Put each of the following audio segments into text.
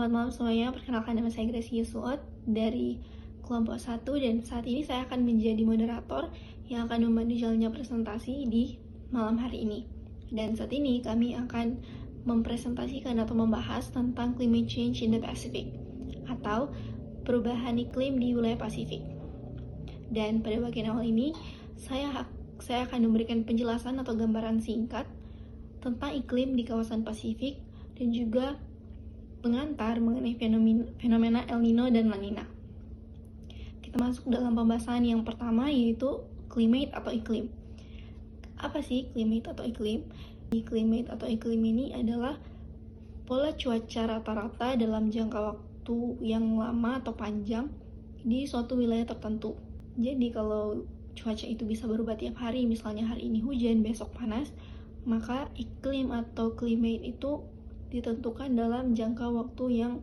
Selamat malam semuanya, perkenalkan nama saya Gracia Suot dari kelompok 1 dan saat ini saya akan menjadi moderator yang akan memandu jalannya presentasi di malam hari ini. Dan saat ini kami akan mempresentasikan atau membahas tentang climate change in the Pacific atau perubahan iklim di wilayah Pasifik. Dan pada bagian awal ini saya akan memberikan penjelasan atau gambaran singkat tentang iklim di kawasan Pasifik dan juga pengantar mengenai fenomena El Nino dan La Nina. Kita masuk dalam pembahasan yang pertama, yaitu climate atau iklim. Apa sih climate atau iklim? Climate atau iklim ini adalah pola cuaca rata-rata dalam jangka waktu yang lama atau panjang di suatu wilayah tertentu. Jadi kalau cuaca itu bisa berubah tiap hari, misalnya hari ini hujan, besok panas, maka iklim atau climate itu ditentukan dalam jangka waktu yang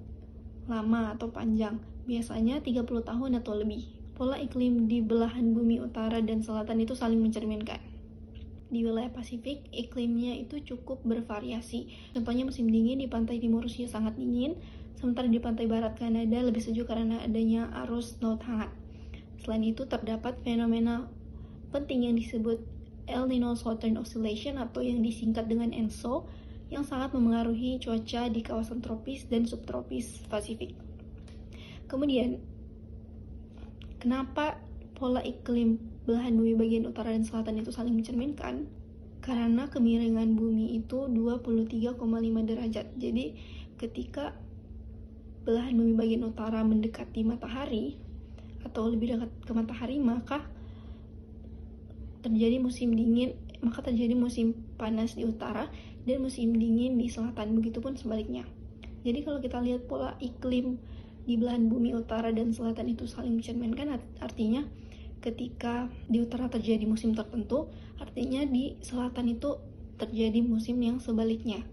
lama atau panjang, biasanya 30 tahun atau lebih. Pola iklim di belahan bumi utara dan selatan itu saling mencerminkan. Di wilayah Pasifik, iklimnya itu cukup bervariasi. Contohnya musim dingin di pantai timur Rusia sangat dingin, sementara di pantai barat Kanada lebih sejuk karena adanya arus laut hangat. Selain itu, terdapat fenomena penting yang disebut El Nino Southern Oscillation atau yang disingkat dengan ENSO, yang sangat memengaruhi cuaca di kawasan tropis dan subtropis Pasifik. Kemudian, kenapa pola iklim belahan bumi bagian utara dan selatan itu saling mencerminkan? Karena kemiringan bumi itu 23,5 derajat. Jadi, ketika belahan bumi bagian utara mendekati matahari atau lebih dekat ke matahari, maka terjadi musim panas di utara dan musim dingin di selatan, begitupun sebaliknya. Jadi kalau kita lihat pola iklim di belahan bumi utara dan selatan itu saling mencerminkan, artinya ketika di utara terjadi musim tertentu, artinya di selatan itu terjadi musim yang sebaliknya.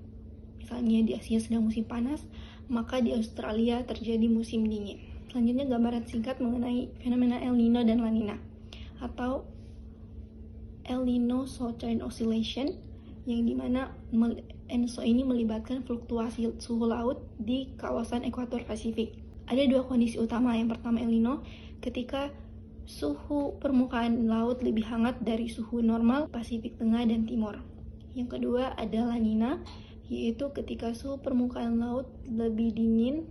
Misalnya di Asia sedang musim panas, maka di Australia terjadi musim dingin. Selanjutnya gambaran singkat mengenai fenomena El Nino dan La Nina atau El Nino Southern Oscillation, yang dimana ENSO ini melibatkan fluktuasi suhu laut di kawasan ekuator Pasifik. Ada dua kondisi utama. Yang pertama El Nino, ketika suhu permukaan laut lebih hangat dari suhu normal Pasifik Tengah dan Timur. Yang kedua ada La Nina, yaitu ketika suhu permukaan laut lebih dingin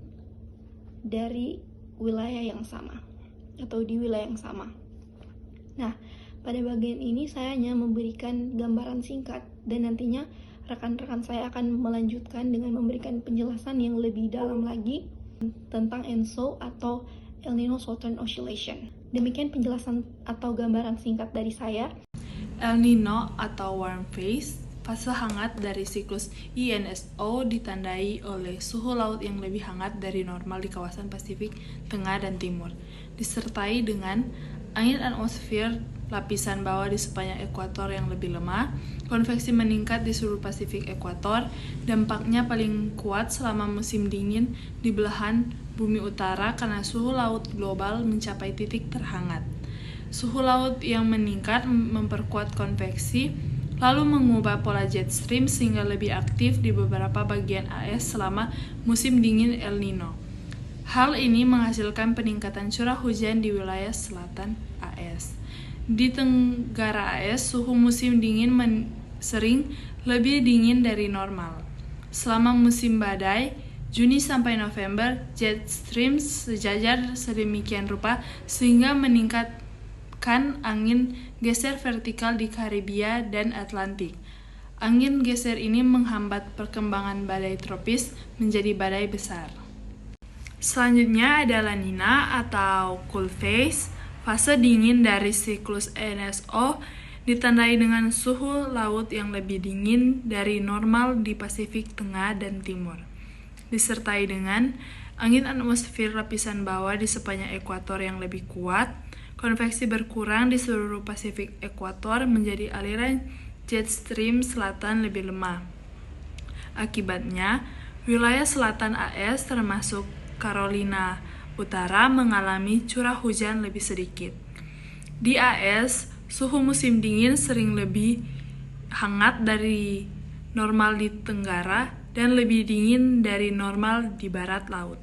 dari wilayah yang sama atau di wilayah yang sama. Nah, pada bagian ini saya hanya memberikan gambaran singkat dan nantinya rekan-rekan saya akan melanjutkan dengan memberikan penjelasan yang lebih dalam lagi tentang ENSO atau El Nino Southern Oscillation. Demikian penjelasan atau gambaran singkat dari saya. El Nino atau warm phase, fase hangat dari siklus ENSO ditandai oleh suhu laut yang lebih hangat dari normal di kawasan Pasifik Tengah dan Timur, disertai dengan angin atmosfer lapisan bawah di sepanjang ekuator yang lebih lemah, konveksi meningkat di seluruh Pasifik ekuator, dampaknya paling kuat selama musim dingin di belahan bumi utara karena suhu laut global mencapai titik terhangat. Suhu laut yang meningkat memperkuat konveksi, lalu mengubah pola jet stream sehingga lebih aktif di beberapa bagian AS selama musim dingin El Nino. Hal ini menghasilkan peningkatan curah hujan di wilayah selatan AS. Di tenggara AS, suhu musim dingin sering lebih dingin dari normal. Selama musim badai, Juni sampai November, jet stream sejajar sedemikian rupa sehingga meningkatkan angin geser vertikal di Karibia dan Atlantik. Angin geser ini menghambat perkembangan badai tropis menjadi badai besar. Selanjutnya ada La Nina atau cool phase, fase dingin dari siklus ENSO ditandai dengan suhu laut yang lebih dingin dari normal di Pasifik Tengah dan Timur, disertai dengan angin atmosfer lapisan bawah di sepanjang ekuator yang lebih kuat, konveksi berkurang di seluruh Pasifik ekuator menjadi aliran jet stream selatan lebih lemah. Akibatnya, wilayah selatan AS termasuk Carolina Utara mengalami curah hujan lebih sedikit. Di AS, suhu musim dingin sering lebih hangat dari normal di tenggara dan lebih dingin dari normal di barat laut.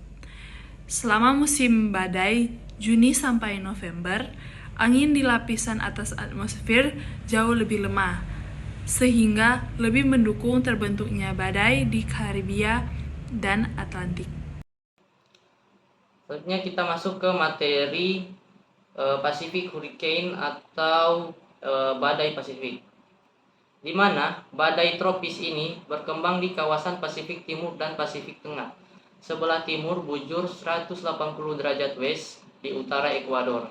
Selama musim badai Juni sampai November, angin di lapisan atas atmosfer jauh lebih lemah, sehingga lebih mendukung terbentuknya badai di Karibia dan Atlantik. Selanjutnya kita masuk ke materi Pacific Hurricane atau badai Pasifik, di mana badai tropis ini berkembang di kawasan Pasifik Timur dan Pasifik Tengah. Sebelah timur bujur 180 derajat west di utara Ekuador.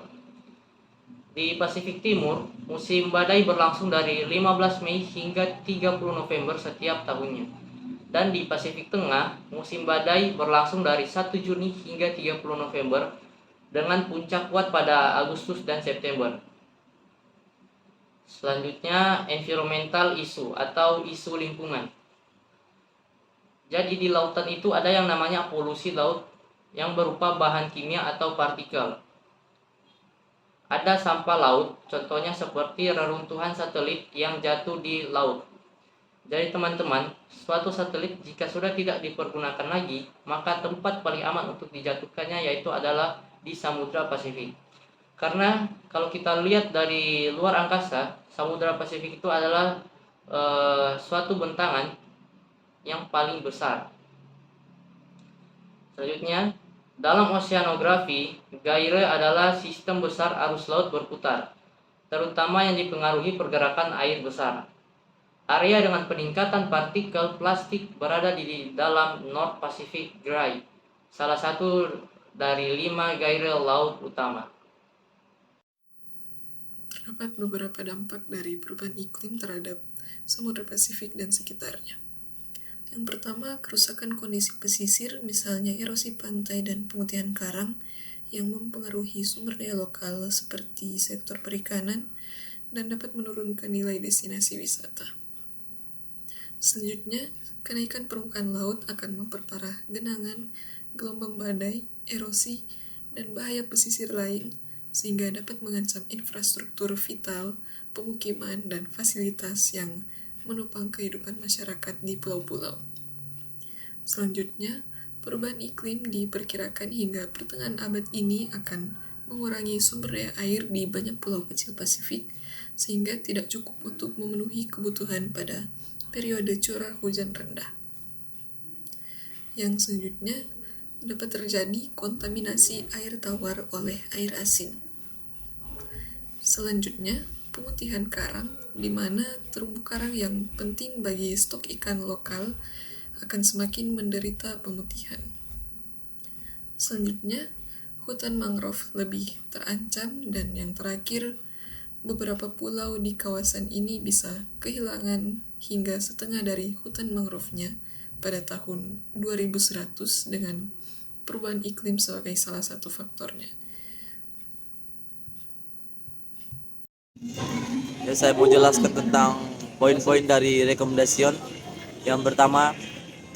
Di Pasifik Timur, musim badai berlangsung dari 15 Mei hingga 30 November setiap tahunnya. Dan di Pasifik Tengah, musim badai berlangsung dari 1 Juni hingga 30 November dengan puncak kuat pada Agustus dan September. Selanjutnya, environmental issue atau isu lingkungan. Jadi di lautan itu ada yang namanya polusi laut yang berupa bahan kimia atau partikel. Ada sampah laut, contohnya seperti reruntuhan satelit yang jatuh di laut. Jadi teman-teman, suatu satelit jika sudah tidak dipergunakan lagi, maka tempat paling aman untuk dijatuhkannya yaitu adalah di Samudra Pasifik. Karena kalau kita lihat dari luar angkasa, Samudra Pasifik itu adalah suatu bentangan yang paling besar. Selanjutnya, dalam oceanografi, gyre adalah sistem besar arus laut berputar, terutama yang dipengaruhi pergerakan air besar. Area dengan peningkatan partikel plastik berada di dalam North Pacific Gyre, salah satu dari 5 gyre laut utama. Terdapat beberapa dampak dari perubahan iklim terhadap Samudra Pasifik dan sekitarnya. Yang pertama, kerusakan kondisi pesisir, misalnya erosi pantai dan pemutihan karang yang mempengaruhi sumber daya lokal seperti sektor perikanan dan dapat menurunkan nilai destinasi wisata. Selanjutnya, kenaikan permukaan laut akan memperparah genangan, gelombang badai, erosi, dan bahaya pesisir lain, sehingga dapat mengancam infrastruktur vital, pemukiman, dan fasilitas yang menopang kehidupan masyarakat di pulau-pulau. Selanjutnya, perubahan iklim diperkirakan hingga pertengahan abad ini akan mengurangi sumber daya air di banyak pulau kecil Pasifik, sehingga tidak cukup untuk memenuhi kebutuhan pada periode curah hujan rendah. Yang selanjutnya, dapat terjadi kontaminasi air tawar oleh air asin. Selanjutnya, pemutihan karang, di mana terumbu karang yang penting bagi stok ikan lokal akan semakin menderita pemutihan. Selanjutnya, hutan mangrove lebih terancam, dan yang terakhir, beberapa pulau di kawasan ini bisa kehilangan hingga setengah dari hutan mangrove-nya pada tahun 2100 dengan perubahan iklim sebagai salah satu faktornya. Ya, saya mau jelaskan tentang poin-poin dari rekomendasi. Yang pertama,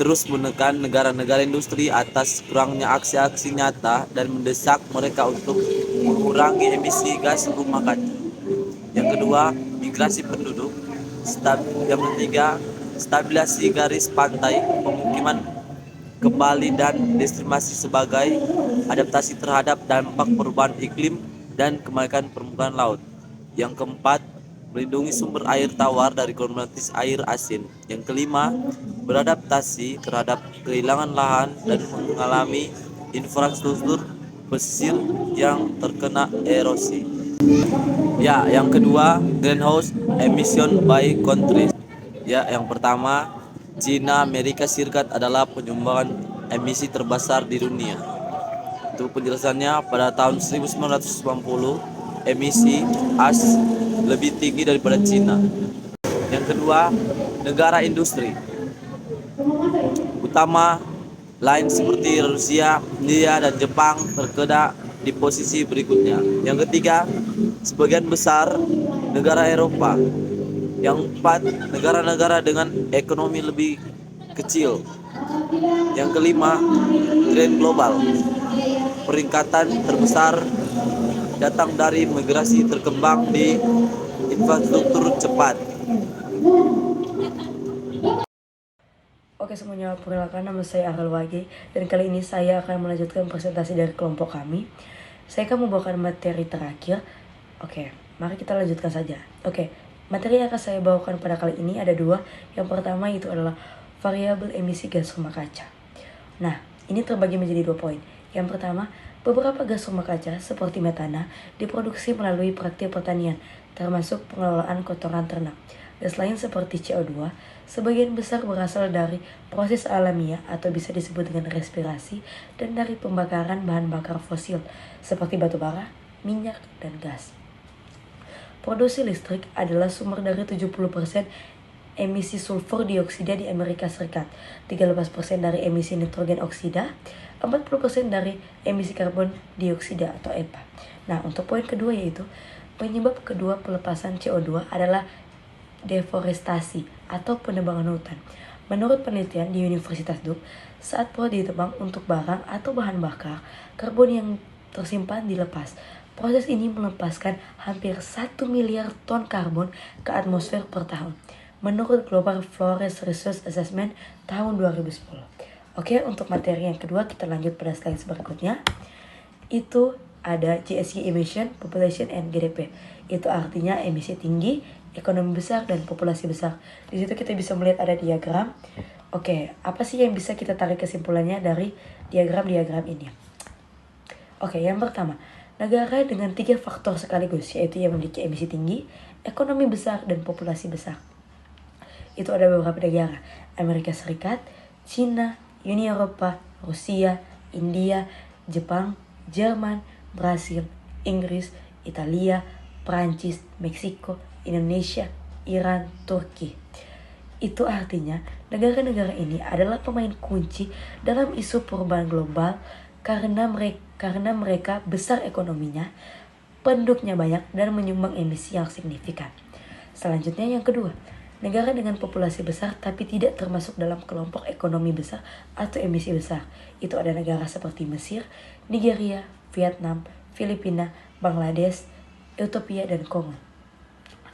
terus menekan negara-negara industri atas kurangnya aksi-aksi nyata dan mendesak mereka untuk mengurangi emisi gas rumah kaca. Yang kedua, migrasi penduduk. Yang ketiga, stabilisasi garis pantai, pemukiman kembali dan destimasi sebagai adaptasi terhadap dampak perubahan iklim dan kenaikan permukaan laut. Yang keempat, melindungi sumber air tawar dari kontaminasi air asin. Yang kelima, beradaptasi terhadap kehilangan lahan dan mengalami infrastruktur pesisir yang terkena erosi. Ya, yang kedua, greenhouse emission by countries. Ya, yang pertama, Cina, Amerika Serikat adalah penyumbang emisi terbesar di dunia. Untuk penjelasannya, pada tahun 1990 emisi AS lebih tinggi daripada Cina. Yang kedua, negara industri utama lain seperti Rusia, India, dan Jepang terkena di posisi berikutnya. Yang ketiga, sebagian besar negara Eropa. Yang keempat, negara-negara dengan ekonomi lebih kecil. Yang kelima, tren global. Peringkatan terbesar datang dari migrasi terkembang di infrastruktur cepat. Oke Oke semuanya, perkenalkan nama saya Arel Wage dan kali ini saya akan melanjutkan presentasi dari kelompok kami. Saya akan membawakan materi terakhir. Oke, mari kita lanjutkan saja. Oke, materi yang akan saya bawakan pada kali ini ada dua. Yang pertama itu adalah variabel emisi gas rumah kaca. Nah, ini terbagi menjadi 2 poin. Yang pertama, beberapa gas rumah kaca seperti metana diproduksi melalui praktik pertanian, termasuk pengelolaan kotoran ternak. Gas lain seperti CO2, sebagian besar berasal dari proses alamiah atau bisa disebut dengan respirasi dan dari pembakaran bahan bakar fosil seperti batu bara, minyak, dan gas. Produksi listrik adalah sumber dari 70% emisi sulfur dioksida di Amerika Serikat, 13% dari emisi nitrogen oksida, 40% dari emisi karbon dioksida atau EPA. Nah, untuk poin kedua yaitu penyebab kedua pelepasan CO2 adalah deforestasi atau penebangan hutan. Menurut penelitian di Universitas Duke, saat pohon ditebang untuk barang atau bahan bakar, karbon yang tersimpan dilepas. Proses ini melepaskan hampir 1 miliar ton karbon ke atmosfer per tahun, menurut Global Forest Resource Assessment tahun 2010. Oke, untuk materi yang kedua kita lanjut pada slide berikutnya. Itu ada GSG emission, population, and GDP. Itu artinya emisi tinggi, ekonomi besar, dan populasi besar. Di situ kita bisa melihat ada diagram. Oke, apa sih yang bisa kita tarik kesimpulannya dari diagram-diagram ini? Oke, yang pertama, negara dengan 3 faktor sekaligus, yaitu yang memiliki emisi tinggi, ekonomi besar, dan populasi besar. Itu ada beberapa negara: Amerika Serikat, Cina, Uni Eropa, Rusia, India, Jepang, Jerman, Brasil, Inggris, Italia, Prancis, Meksiko, Indonesia, Iran, Turki. Itu artinya negara-negara ini adalah pemain kunci dalam isu perubahan global karena mereka besar ekonominya, penduduknya banyak, dan menyumbang emisi yang signifikan. Selanjutnya yang kedua, negara dengan populasi besar tapi tidak termasuk dalam kelompok ekonomi besar atau emisi besar. Itu ada negara seperti Mesir, Nigeria, Vietnam, Filipina, Bangladesh, Ethiopia, dan Kongo.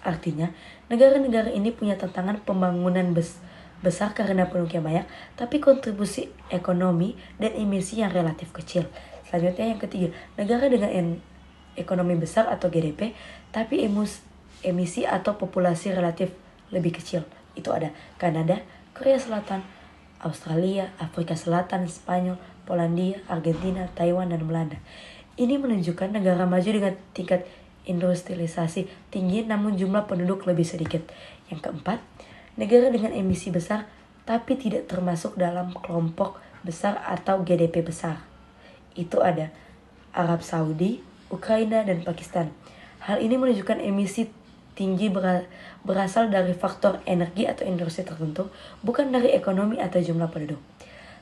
Artinya, negara-negara ini punya tantangan pembangunan besar karena penduduknya banyak, tapi kontribusi ekonomi dan emisi yang relatif kecil. Selanjutnya yang ketiga, negara dengan ekonomi besar atau GDP, tapi emisi atau populasi relatif lebih kecil. Itu ada Kanada, Korea Selatan, Australia, Afrika Selatan, Spanyol, Polandia, Argentina, Taiwan, dan Belanda. Ini menunjukkan negara maju dengan tingkat industrialisasi tinggi namun jumlah penduduk lebih sedikit. Yang keempat, negara dengan emisi besar tapi tidak termasuk dalam kelompok besar atau GDP besar. Itu ada Arab Saudi, Ukraina, dan Pakistan. Hal ini menunjukkan emisi tinggi berasal dari faktor energi atau industri tertentu, bukan dari ekonomi atau jumlah penduduk.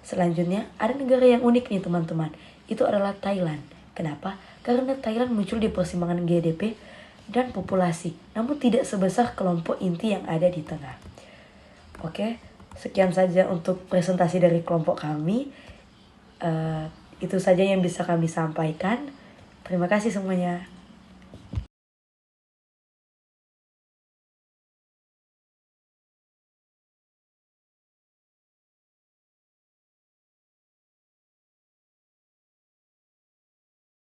Selanjutnya, ada negara yang unik nih teman-teman. Itu adalah Thailand. Kenapa? Karena Thailand muncul di persimpangan GDP dan populasi, namun tidak sebesar kelompok inti yang ada di tengah. Oke, sekian saja untuk presentasi dari kelompok kami. Itu saja yang bisa kami sampaikan. Terima kasih semuanya.